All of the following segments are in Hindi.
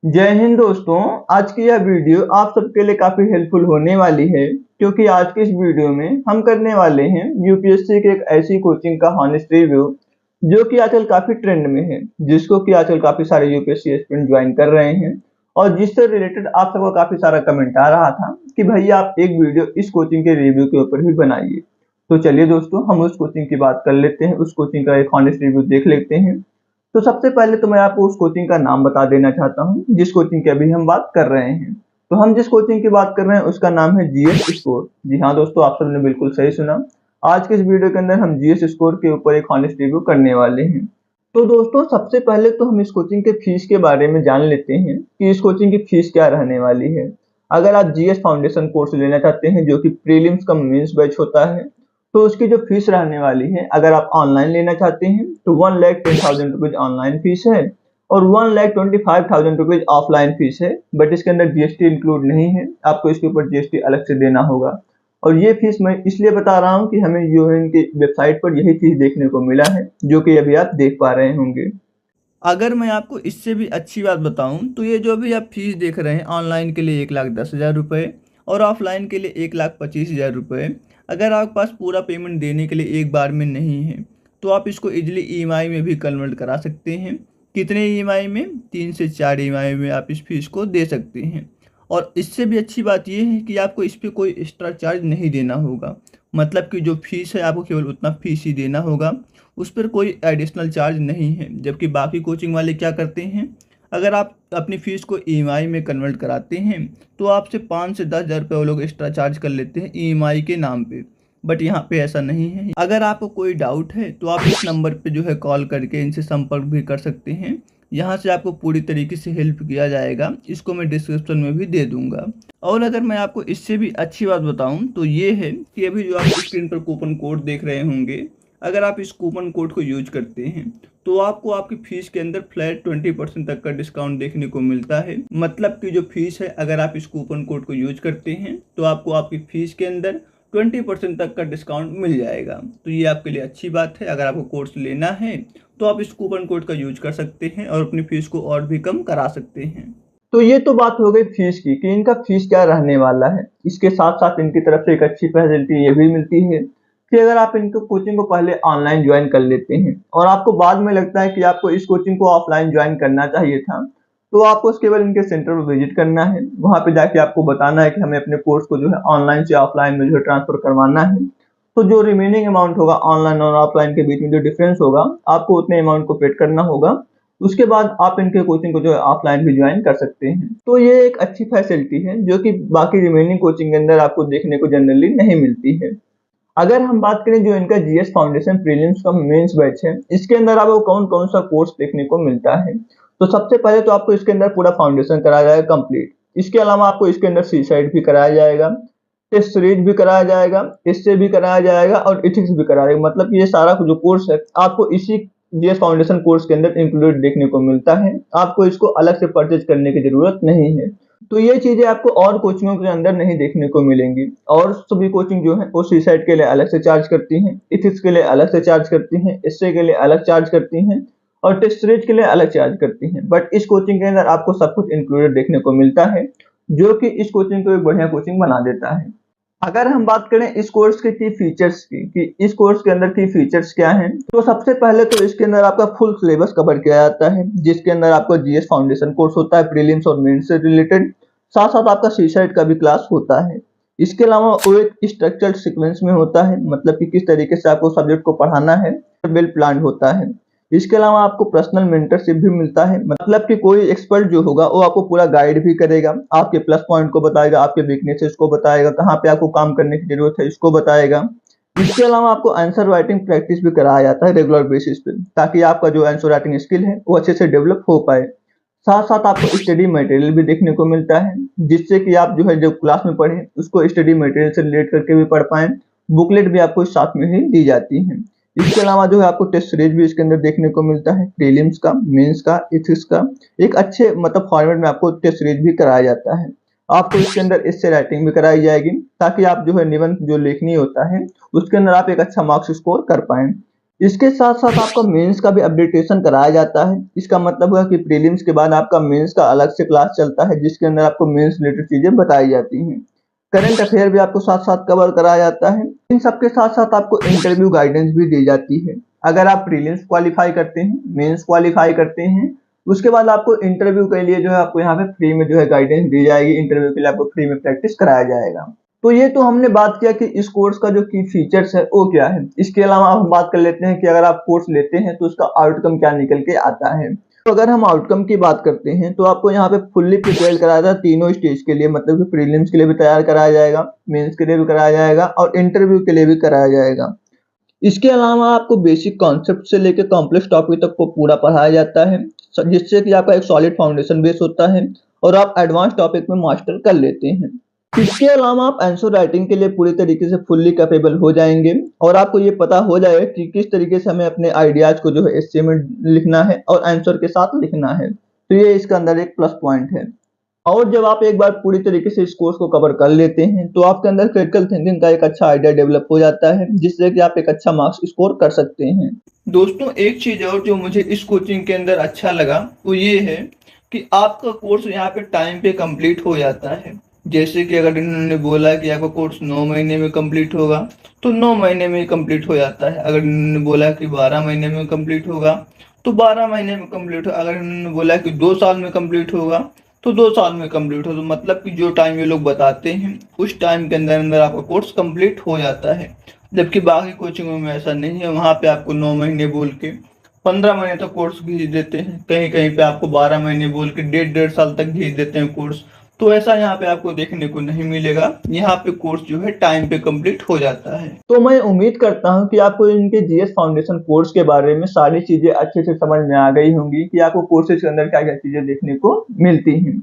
जय हिंद दोस्तों। आज की यह वीडियो आप सबके लिए काफ़ी हेल्पफुल होने वाली है, क्योंकि आज की इस वीडियो में हम करने वाले हैं यूपीएससी के एक ऐसी कोचिंग का हॉनेस्ट रिव्यू जो कि आजकल काफ़ी ट्रेंड में है, जिसको कि आजकल काफ़ी सारे यूपीएससी एस्पिरेंट ज्वाइन कर रहे हैं और जिससे रिलेटेड आप सबको काफ़ी सारा कमेंट आ रहा था कि भैया आप एक वीडियो इस कोचिंग के रिव्यू के ऊपर भी बनाइए। तो चलिए दोस्तों, हम उस कोचिंग की बात कर लेते हैं, उस कोचिंग का एक हॉनेस्ट रिव्यू देख लेते हैं। तो सबसे पहले तो मैं आपको उस कोचिंग का नाम बता देना चाहता हूँ जिस कोचिंग की अभी हम बात कर रहे हैं। तो हम जिस कोचिंग की बात कर रहे हैं उसका नाम है जीएस स्कोर। जी हाँ दोस्तों, आप सबने बिल्कुल सही सुना। आज के इस वीडियो के अंदर हम जीएस स्कोर के ऊपर एक हॉनेस्ट रिव्यू करने वाले हैं। तो दोस्तों, सबसे पहले तो हम इस कोचिंग के फीस के बारे में जान लेते हैं कि इस कोचिंग की फीस क्या रहने वाली है। अगर आप जीएस फाउंडेशन कोर्स लेना चाहते हैं जो कि प्रीलिम्स कम मेंस बैच होता है, तो उसकी जो फीस रहने वाली है, अगर आप ऑनलाइन लेना चाहते हैं तो 1,10,000 रुपीज ऑनलाइन फीस है और 1,25,000 रुपीज ऑफलाइन फीस है। बट इसके अंदर जीएसटी इंक्लूड नहीं है, आपको इसके ऊपर जीएसटी अलग से देना होगा। और ये फीस मैं इसलिए बता रहा हूँ कि हमें यूएन की वेबसाइट पर यही फीस देखने को मिला है, जो कि अभी आप देख पा रहे होंगे। अगर मैं आपको इससे भी अच्छी बात बताऊं तो ये जो भी आप फीस देख रहे हैं, ऑनलाइन के लिए 1,10,000 रुपये और ऑफलाइन के लिए 1,25,000 रुपये। अगर आपके पास पूरा पेमेंट देने के लिए एक बार में नहीं है तो आप इसको इजीली ईएमआई में भी कन्वर्ट करा सकते हैं। कितने ईएमआई में? 3 से 4 ईएमआई में आप इस फीस को दे सकते हैं। और इससे भी अच्छी बात यह है कि आपको इस पर कोई एक्स्ट्रा चार्ज नहीं देना होगा। मतलब कि जो फीस है आपको केवल उतना फीस ही देना होगा, उस पर कोई एडिशनल चार्ज नहीं है। जबकि बाकी कोचिंग वाले क्या करते हैं, अगर आप अपनी फ़ीस को ईएमआई में कन्वर्ट कराते हैं तो आपसे 5 से 10,000 रुपये वो लोग एक्स्ट्रा चार्ज कर लेते हैं ईएमआई के नाम पे। बट यहाँ पे ऐसा नहीं है। अगर आपको कोई डाउट है तो आप इस नंबर पे जो है कॉल करके इनसे संपर्क भी कर सकते हैं। यहाँ से आपको पूरी तरीके से हेल्प किया जाएगा। इसको मैं डिस्क्रिप्शन में भी दे दूंगा। और अगर मैं आपको इससे भी अच्छी बात बताऊं तो ये है कि अभी जो आप स्क्रीन पर कूपन कोड देख रहे होंगे, अगर आप इस कूपन कोड को यूज करते हैं तो आपको आपकी फीस के अंदर फ्लैट 20% तक का डिस्काउंट देखने को मिलता है। मतलब कि जो फीस है, अगर आप इस कूपन कोड को यूज करते हैं तो आपको आपकी फीस के अंदर 20% तक का डिस्काउंट मिल जाएगा। तो ये आपके लिए अच्छी बात है। अगर आपको कोर्स लेना है तो आप इस कूपन कोड का यूज कर सकते हैं और अपनी फीस को और भी कम करा सकते हैं। तो ये तो बात हो गई फीस की कि इनका फीस क्या रहने वाला है। इसके साथ साथ इनकी तरफ से एक अच्छी फैसिलिटी ये भी मिलती है कि अगर आप इनको कोचिंग को पहले ऑनलाइन ज्वाइन कर लेते हैं और आपको बाद में लगता है कि आपको इस कोचिंग को ऑफलाइन ज्वाइन करना चाहिए था, तो आपको केवल इनके सेंटर पर विजिट करना है। वहां पे जाके आपको बताना है कि हमें अपने कोर्स को जो है ऑनलाइन से ऑफलाइन में जो है ट्रांसफर करवाना है। तो जो रिमेनिंग अमाउंट होगा ऑनलाइन और ऑफलाइन के बीच में जो डिफरेंस होगा, आपको उतने अमाउंट को पेड करना होगा। उसके बाद आप इनके कोचिंग को जो है ऑफलाइन भी ज्वाइन कर सकते हैं। तो ये एक अच्छी फैसिलिटी है जो कि बाकी रिमेनिंग कोचिंग के अंदर आपको देखने को जनरली नहीं मिलती है। अगर हम बात करें जो इनका जीएस फाउंडेशन प्रीलिम्स का मेंस बैच है, इसके अंदर आपको कौन कौन सा कोर्स देखने को मिलता है। तो सबसे पहले तो आपको इसके अंदर पूरा फाउंडेशन कराया जाएगा कंप्लीट। इसके अलावा आपको इसके अंदर सी साइड भी कराया जाएगा, टेस्ट सीरीज भी कराया जाएगा, इससे भी कराया जाएगा और इथिक्स भी कराया जाएगा। मतलब ये सारा जो कोर्स है आपको इसी जीएस फाउंडेशन कोर्स के अंदर इंक्लूडेड देखने को मिलता है। आपको इसको अलग से परचेज करने की जरूरत नहीं है। तो ये चीजें आपको और कोचिंगों के अंदर नहीं देखने को मिलेंगी। और सभी कोचिंग जो है वो सी साइट के लिए अलग से चार्ज करती हैं, इथिक्स के लिए अलग से चार्ज करती हैं, एसए के लिए अलग चार्ज करती हैं और टेस्ट सीरीज के लिए अलग चार्ज करती हैं। बट इस कोचिंग के अंदर आपको सब कुछ इंक्लूडेड देखने को मिलता है, जो कि इस कोचिंग को एक बढ़िया कोचिंग बना देता है। अगर हम बात करें इस कोर्स के की फीचर्स की कि इस कोर्स के अंदर की फीचर्स क्या हैं, तो सबसे पहले तो इसके अंदर आपका फुल सिलेबस कवर किया जाता है, जिसके अंदर आपका जीएस फाउंडेशन कोर्स होता है प्रीलिम्स और मेंस से रिलेटेड। साथ साथ आपका सी साइट का भी क्लास होता है। इसके अलावा वो एक स्ट्रक्चर्ड सीक्वेंस में होता है, मतलब कि किस तरीके से आपको सब्जेक्ट को पढ़ाना है, वेल प्लान होता है। इसके अलावा आपको पर्सनल मेंटरशिप भी मिलता है, मतलब कि कोई एक्सपर्ट जो होगा वो आपको पूरा गाइड भी करेगा, आपके प्लस पॉइंट को बताएगा, आपके वीकनेसेस को बताएगा, कहाँ पे आपको काम करने की जरूरत है इसको बताएगा। इसके अलावा आपको आंसर राइटिंग प्रैक्टिस भी कराया जाता है रेगुलर बेसिस पे, ताकि आपका जो आंसर राइटिंग स्किल है वो अच्छे से डेवलप हो पाए। साथ साथ आपको स्टडी मटेरियल भी देखने को मिलता है, जिससे कि आप जो है जो क्लास में पढ़े उसको स्टडी मटेरियल से रिलेट करके भी पढ़ पाए। बुकलेट भी आपको साथ में ही दी जाती है। इसके अलावा जो है आपको टेस्ट सीरीज भी इसके अंदर देखने को मिलता है, प्रीलिम्स का, मेंस का, इथिक्स का। एक अच्छे मतलब फॉर्मेट में आपको टेस्ट सीरीज भी कराया जाता है। आपको इसके अंदर इससे राइटिंग भी कराई जाएगी, ताकि आप जो है निबंध जो लेखनी होता है उसके अंदर आप एक अच्छा मार्क्स स्कोर कर पाए। इसके साथ साथ आपका मेंस का भी अपडेटेशन कराया जाता है। इसका मतलब हुआ कि प्रीलिम्स के बाद आपका मेंस का अलग से क्लास चलता है, जिसके अंदर आपको मेंस रिलेटेड चीजें बताई जाती हैं। करंट अफेयर भी आपको साथ साथ कवर कराया जाता है। इन सबके साथ साथ आपको इंटरव्यू गाइडेंस भी दी जाती है। अगर आप प्रीलिम्स क्वालिफाई करते हैं, मेंस क्वालिफाई करते हैं, उसके बाद आपको इंटरव्यू के लिए जो है आपको यहाँ पे फ्री में जो है गाइडेंस दी जाएगी। इंटरव्यू के लिए आपको फ्री में प्रैक्टिस कराया जाएगा। तो ये तो हमने बात किया कि इस कोर्स का जो की फीचर्स है वो क्या है। इसके अलावा हम बात कर लेते हैं कि अगर आप कोर्स लेते हैं तो उसका आउटकम क्या निकल के आता है। तो अगर हम आउटकम की बात करते हैं तो आपको यहाँ पे फुल्ली प्रिपेयर कराया जाता है तीनों स्टेज के लिए, मतलब कि प्रीलिम्स के लिए भी तैयार कराया जाएगा, मेंस के लिए भी कराया जाएगा और इंटरव्यू के लिए भी कराया जाएगा। इसके अलावा आपको बेसिक कॉन्सेप्ट से लेकर कॉम्प्लेक्स टॉपिक तक को पूरा पढ़ाया जाता है, जिससे कि आपका एक सॉलिड फाउंडेशन बेस होता है और आप एडवांस टॉपिक में मास्टर कर लेते हैं। इसके अलावा आप आंसर राइटिंग के लिए पूरी तरीके से फुल्ली कैपेबल हो जाएंगे और आपको ये पता हो जाएगा कि किस तरीके से हमें अपने आइडियाज को जो है एस्से में लिखना है और आंसर के साथ लिखना है। तो ये इसका अंदर एक प्लस पॉइंट है। और जब आप एक बार पूरी तरीके से इस कोर्स को कवर कर लेते हैं तो आपके अंदर क्रिटिकल थिंकिंग का एक अच्छा आइडिया डेवलप हो जाता है, जिससे कि आप एक अच्छा मार्क्स स्कोर कर सकते हैं। दोस्तों एक चीज़ और जो मुझे इस कोचिंग के अंदर अच्छा लगा वो ये है कि आपका कोर्स यहाँ पे टाइम पे कंप्लीट हो जाता है। जैसे कि अगर इन्होंने बोला कि आपका कोर्स 9 महीने में कंप्लीट होगा तो 9 महीने में कंप्लीट हो जाता है। अगर इन्होंने बोला कि 12 महीने में कंप्लीट होगा तो 12 महीने में कंप्लीट हो। अगर इन्होंने बोला कि 2 साल में कंप्लीट होगा तो 2 साल में कंप्लीट हो। तो मतलब कि जो टाइम ये लोग बताते हैं उस टाइम के अंदर अंदर आपका कोर्स कंप्लीट हो जाता है। जबकि बाकी कोचिंगों में ऐसा नहीं है, वहाँ पे आपको 9 महीने बोल के 15 महीने तक कोर्स खींच देते हैं, कहीं कहीं पे आपको 12 महीने बोल के डेढ़ साल तक खींच देते हैं कोर्स। तो ऐसा यहाँ पे आपको देखने को नहीं मिलेगा। यहाँ पे कोर्स जो है टाइम पे कंप्लीट हो जाता है। तो मैं उम्मीद करता हूँ कि आपको इनके जीएस फाउंडेशन कोर्स के बारे में सारी चीजें अच्छे से समझ में आ गई होंगी कि आपको कोर्सेज के अंदर क्या क्या चीजें देखने को मिलती हैं।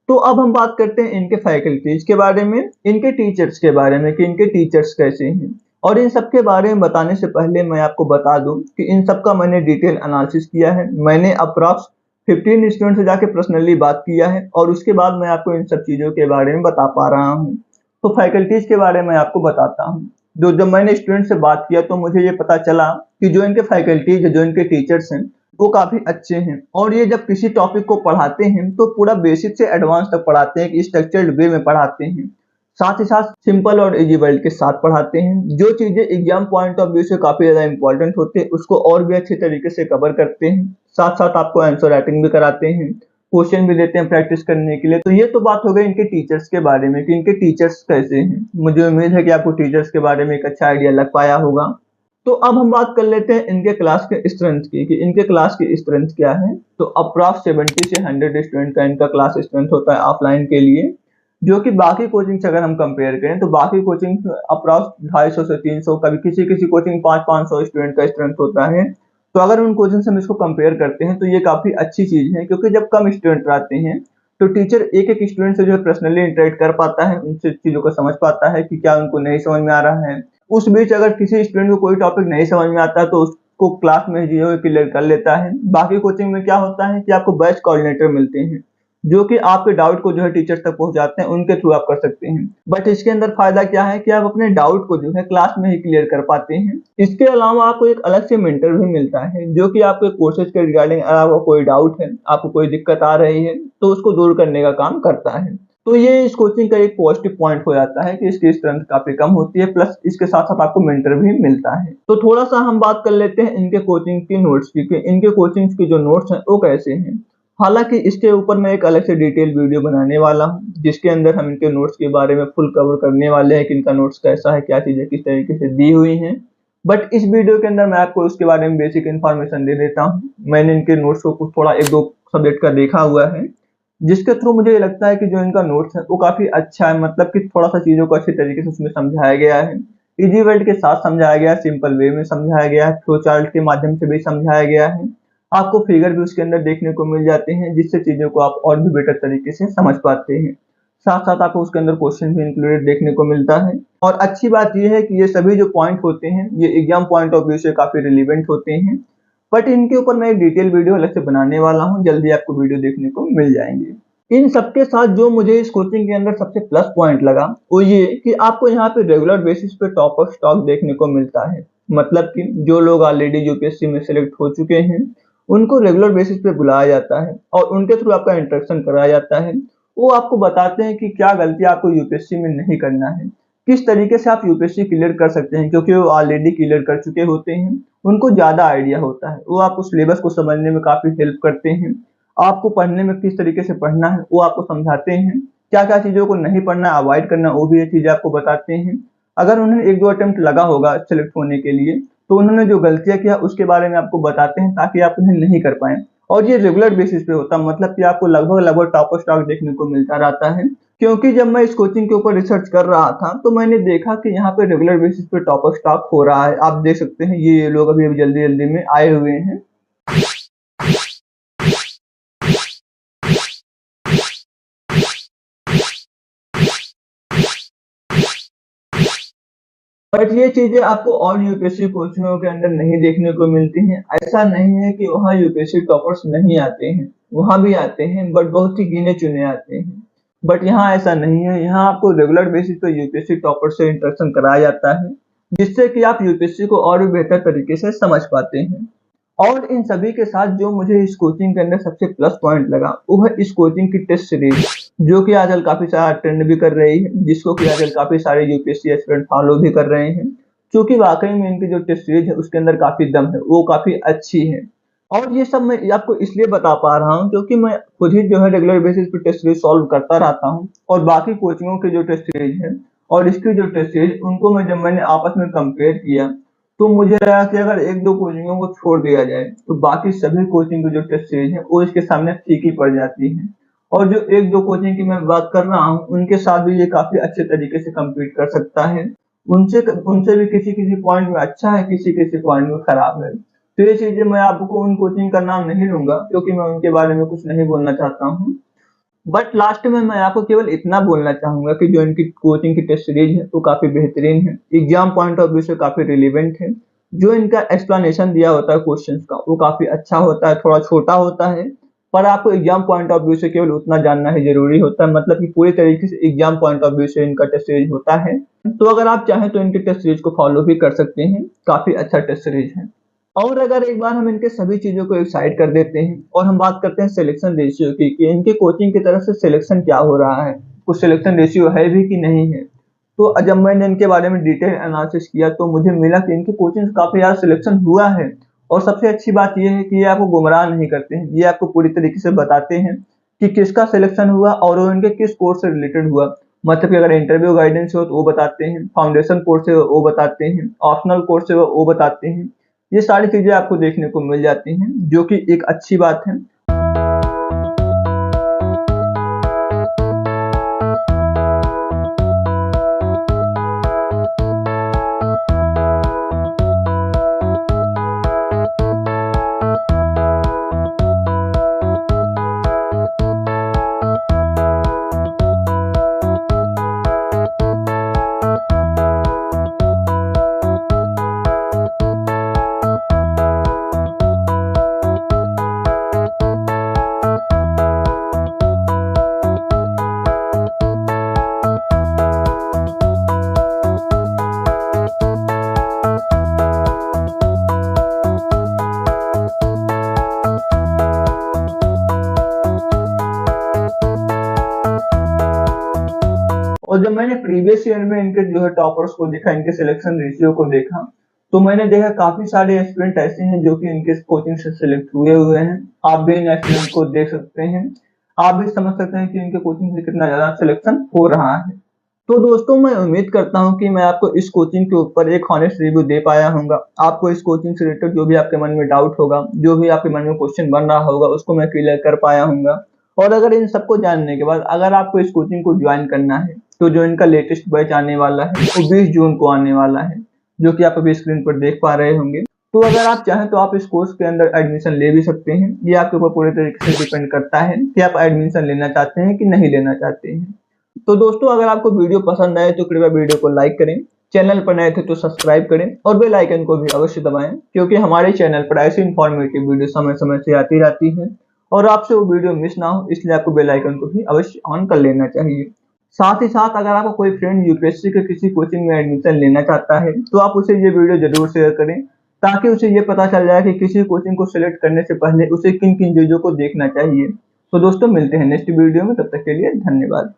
तो अब हम बात करते हैं इनके फैकल्टीज के बारे में, इनके टीचर्स के बारे में कि इनके टीचर्स कैसे हैं। और इन सब के बारे में बताने से पहले मैं आपको बता दूं कि इन सब का मैंने डिटेल एनालिसिस किया है। मैंने अप्रॉक्स 15 स्टूडेंट से जाके पर्सनली बात किया है और उसके बाद मैं आपको इन सब चीज़ों के बारे में बता पा रहा हूँ। तो फैकल्टीज के बारे में आपको बताता हूँ। जब मैंने स्टूडेंट से बात किया तो मुझे ये पता चला कि जो इनके फैकल्टीज है, जो इनके टीचर्स हैं, वो काफ़ी अच्छे हैं और ये जब किसी टॉपिक को पढ़ाते हैं तो पूरा बेसिक से एडवांस तक पढ़ाते हैं, कि स्ट्रक्चर्ड वे में पढ़ाते हैं। साथ ही साथ सिंपल और इजी वर्ड के साथ पढ़ाते हैं। जो चीज़ें एग्जाम पॉइंट ऑफ व्यू से काफ़ी ज़्यादा इंपॉर्टेंट होते हैं उसको और भी अच्छे तरीके से कवर करते हैं। साथ साथ आपको आंसर राइटिंग भी कराते हैं, क्वेश्चन भी देते हैं प्रैक्टिस करने के लिए। तो ये तो बात हो गई इनके टीचर्स के बारे में कि इनके टीचर्स कैसे हैं। मुझे उम्मीद है कि आपको टीचर्स के बारे में एक अच्छा आइडिया लग पाया होगा। तो अब हम बात कर लेते हैं इनके क्लास के स्ट्रेंथ की, कि इनके क्लास की स्ट्रेंथ क्या है। तो अप्रॉक्स 70 से 100 स्टूडेंट का इनका क्लास स्ट्रेंथ होता है ऑफलाइन के लिए, जो कि बाकी कोचिंग से अगर हम कंपेयर करें तो बाकी कोचिंग अप्रॉक्स 250 से 300, कभी किसी किसी कोचिंग 500 स्टूडेंट का स्ट्रेंथ होता है। तो अगर उन कोचिंग से हम इसको कंपेयर करते हैं तो ये काफ़ी अच्छी चीज़ है, क्योंकि जब कम स्टूडेंट आते हैं तो टीचर एक एक स्टूडेंट से जो है पर्सनली इंटरेक्ट कर पाता है, उनसे चीज़ों को समझ पाता है कि क्या उनको नहीं समझ में आ रहा है। उस बीच अगर किसी स्टूडेंट को कोई टॉपिक नहीं समझ में आता तो उसको क्लास में जो है क्लियर कर लेता है। बाकी कोचिंग में क्या होता है कि आपको बैच कोऑर्डिनेटर मिलते हैं, जो कि आपके डाउट को जो है टीचर तक पहुंचाते हैं, उनके थ्रू आप कर सकते हैं। बट इसके अंदर फायदा क्या है कि आप अपने डाउट को जो है क्लास में ही क्लियर कर पाते हैं। इसके अलावा आपको एक अलग से मेंटर भी मिलता है, जो कि आपके कोर्सेज के रिगार्डिंग अगर आपको कोई डाउट है, आपको कोई दिक्कत आ रही है तो उसको दूर करने का काम करता है। तो ये इस कोचिंग का एक पॉजिटिव पॉइंट हो जाता है कि इसकी स्ट्रेंथ काफी कम होती है, प्लस इसके साथ साथ आपको मेंटर भी मिलता है। तो थोड़ा सा हम बात कर लेते हैं इनके कोचिंग की नोट्स की, कि इनके कोचिंग की जो नोट्स हैं वो कैसे हैं। हालांकि इसके ऊपर मैं एक अलग से डिटेल वीडियो बनाने वाला हूँ, जिसके अंदर हम इनके नोट्स के बारे में फुल कवर करने वाले हैं कि इनका नोट्स कैसा है, क्या चीज़ें किस तरीके से दी हुई हैं। बट इस वीडियो के अंदर मैं आपको उसके बारे में बेसिक इन्फॉर्मेशन दे देता हूँ। मैंने इनके नोट्स को कुछ थोड़ा 1-2 सब्जेक्ट का देखा हुआ है, जिसके थ्रू मुझे ये लगता है कि जो इनका नोट्स है वो काफ़ी अच्छा है, मतलब कि थोड़ा सा चीज़ों को अच्छे तरीके से उसमें समझाया गया है, इजी वर्ड के साथ समझाया गया है, सिंपल वे में समझाया गया है, फ्लो चार्ट के माध्यम से भी समझाया गया है। आपको फिगर भी उसके अंदर देखने को मिल जाते हैं, जिससे चीज़ों को आप और भी बेटर तरीके से समझ पाते हैं। साथ साथ आपको उसके अंदर क्वेश्चन भी इंक्लूडेड देखने को मिलता है। और अच्छी बात यह है कि ये सभी जो पॉइंट होते हैं ये एग्जाम पॉइंट ऑफ व्यू से काफ़ी रिलेवेंट होते हैं। बट इनके ऊपर मैं एक डिटेल वीडियो अलग से बनाने वाला हूँ, जल्दी आपको वीडियो देखने को मिल जाएंगे। इन सबके साथ जो मुझे इस कोचिंग के अंदर सबसे प्लस पॉइंट लगा वो ये कि आपको यहाँ पे रेगुलर बेसिस पे टॉप ऑफ स्टॉक देखने को मिलता है। मतलब कि जो लोग ऑलरेडी यूपीएससी में सिलेक्ट हो चुके हैं उनको रेगुलर बेसिस पे बुलाया जाता है और उनके थ्रू आपका इंट्रैक्शन कराया जाता है। वो आपको बताते हैं कि क्या गलती आपको यूपीएससी में नहीं करना है, किस तरीके से आप यूपीएससी क्लियर कर सकते हैं, क्योंकि वो ऑलरेडी क्लियर कर चुके होते हैं, उनको ज़्यादा आइडिया होता है। वो आपको सिलेबस को समझने में काफ़ी हेल्प करते हैं, आपको पढ़ने में किस तरीके से पढ़ना है वो आपको समझाते हैं, क्या-क्या चीज़ों को नहीं पढ़ना, अवॉइड करना वो भी ये चीज़ें आपको बताते हैं। अगर उन्हें 1-2 अटेम्प्ट लगा होगा सेलेक्ट होने के लिए, तो उन्होंने जो गलतियाँ किया उसके बारे में आपको बताते हैं ताकि आप उन्हें नहीं कर पाएँ। और ये रेगुलर बेसिस पे होता है, मतलब कि आपको लगभग टॉप स्टॉक देखने को मिलता रहता है। क्योंकि जब मैं इस कोचिंग के ऊपर रिसर्च कर रहा था तो मैंने देखा कि यहाँ पे रेगुलर बेसिस पे टॉप स्टॉक हो रहा है। आप देख सकते हैं ये लोग अभी जल्दी-जल्दी में आए हुए हैं। बट ये चीज़ें आपको और यूपीएससी कोचिंगों के अंदर नहीं देखने को मिलती हैं। ऐसा नहीं है कि वहाँ यूपीएससी टॉपर्स नहीं आते हैं, वहाँ भी आते हैं बट बहुत ही गिने-चुने आते हैं। बट यहाँ ऐसा नहीं है, यहाँ आपको रेगुलर बेसिस पे यूपीएससी टॉपर से इंटरेक्शन कराया जाता है, जिससे कि आप यूपीएससी को और भी बेहतर तरीके से समझ पाते हैं। और इन सभी के साथ जो मुझे इस कोचिंग के अंदर सबसे प्लस पॉइंट लगा, वो है इस कोचिंग की टेस्ट सीरीज, जो कि आजकल काफ़ी सारा ट्रेंड भी कर रही है, जिसको कि आजकल काफ़ी सारे यूपीएससी एस्पिरेंट फॉलो भी कर रहे हैं। क्योंकि वाक़ई में इनकी जो टेस्ट सीरीज है उसके अंदर काफ़ी दम है, वो काफ़ी अच्छी है। और ये सब मैं आपको इसलिए बता पा रहा हूँ क्योंकि मैं खुद ही जो है रेगुलर बेसिस पे टेस्ट सीरीज सॉल्व करता रहता हूँ और बाकी कोचिंगों की जो टेस्ट सीरीज है और इसकी जो टेस्ट सीरीज उनको जब मैंने आपस में कंपेयर किया तो मुझे लगा कि अगर 1-2 कोचिंगों को छोड़ दिया जाए तो बाकी सभी कोचिंग की जो टेस्ट सीरीज है वो इसके सामने फीकी पड़ जाती है। और जो 1-2 कोचिंग की मैं बात कर रहा हूँ उनके साथ भी ये काफ़ी अच्छे तरीके से कम्पीट कर सकता है। उनसे भी किसी-किसी पॉइंट में अच्छा है, किसी-किसी पॉइंट में खराब है। तो ये चीज़ें मैं आपको उन कोचिंग का नाम नहीं लूँगा क्योंकि मैं उनके बारे में कुछ नहीं बोलना चाहता हूँ। बट लास्ट में मैं आपको केवल इतना बोलना चाहूँगा कि जो इनकी कोचिंग की टेस्ट सीरीज है वो काफ़ी बेहतरीन है, एग्ज़ाम पॉइंट ऑफ व्यू से काफ़ी रिलेवेंट है। जो इनका एक्सप्लेनेशन दिया होता है क्वेश्चंस का वो काफ़ी अच्छा होता है, थोड़ा छोटा होता है, पर आपको एग्ज़ाम पॉइंट ऑफ व्यू से केवल उतना जानना ही ज़रूरी होता है, मतलब कि पूरी तरीके से एग्ज़ाम पॉइंट ऑफ व्यू से इनका टेस्ट सीरीज होता है। तो अगर आप चाहें तो इनकी टेस्ट सीरीज को फॉलो भी कर सकते हैं, काफ़ी अच्छा टेस्ट सीरीज है। और अगर एक बार हम इनके सभी चीज़ों को एक साइड कर देते हैं और हम बात करते हैं सिलेक्शन रेशियो की कि इनके कोचिंग की तरफ से सिलेक्शन क्या हो रहा है, कुछ सिलेक्शन रेशियो है भी कि नहीं है। तो जब मैंने इनके बारे में डिटेल एनालिसिस किया तो मुझे मिला कि इनकी कोचिंग से काफ़ी ज़्यादा सिलेक्शन हुआ है। और सबसे अच्छी बात ये है कि ये आपको गुमराह नहीं करते हैं, ये आपको पूरी तरीके से बताते हैं कि किसका सिलेक्शन हुआ और वो इनके किस कोर्स से रिलेटेड हुआ। मतलब कि अगर इंटरव्यू गाइडेंस हो तो वो बताते हैं, फाउंडेशन कोर्स है वो बताते हैं, ऑप्शनल कोर्स है वो बताते हैं। ये सारी चीज़ें आपको देखने को मिल जाती हैं, जो कि एक अच्छी बात है। और जब मैंने प्रीवियस ईयर में इनके जो है टॉपर्स को देखा, इनके सिलेक्शन रेशियो को देखा, तो मैंने देखा काफ़ी सारे एस्पिरेंट ऐसे हैं जो कि इनके कोचिंग से सिलेक्ट हुए हैं। आप भी इन एस्पिरेंट को देख सकते हैं, आप भी समझ सकते हैं कि इनके कोचिंग से कितना ज़्यादा सिलेक्शन हो रहा है। तो दोस्तों मैं उम्मीद करता हूँ कि मैं आपको इस कोचिंग के ऊपर एक हॉनेस्ट रिव्यू दे पाया हूँगा। आपको इस कोचिंग से रिलेटेड जो भी आपके मन में डाउट होगा, जो भी आपके मन में क्वेश्चन बन रहा होगा, उसको मैं क्लियर कर पाया हूँगा। और अगर इन सबको जानने के बाद अगर आपको इस कोचिंग को ज्वाइन करना है, तो जो इनका लेटेस्ट बैच आने वाला है वो 20 जून को आने वाला है, जो कि आप अभी स्क्रीन पर देख पा रहे होंगे। तो अगर आप चाहें तो आप इस कोर्स के अंदर एडमिशन ले भी सकते हैं। ये आपके ऊपर पूरे तरीके से डिपेंड करता है कि आप एडमिशन लेना चाहते हैं कि नहीं लेना चाहते हैं। तो दोस्तों अगर आपको वीडियो पसंद आए तो कृपया वीडियो को लाइक करें, चैनल पर नए थे तो सब्सक्राइब करें और बेल आइकन को भी अवश्य दबाएं, क्योंकि हमारे चैनल पर ऐसी इन्फॉर्मेटिव वीडियो समय समय से आती रहती है और आपसे वो वीडियो मिस ना हो, इसलिए आपको बेल आइकन को भी अवश्य ऑन कर लेना चाहिए। साथ ही साथ अगर आपका कोई फ्रेंड यूपीएससी के किसी कोचिंग में एडमिशन लेना चाहता है तो आप उसे ये वीडियो जरूर शेयर करें, ताकि उसे ये पता चल जाए कि किसी कोचिंग को सिलेक्ट करने से पहले उसे किन किन चीजों को देखना चाहिए। तो दोस्तों मिलते हैं नेक्स्ट वीडियो में, तब तक के लिए धन्यवाद।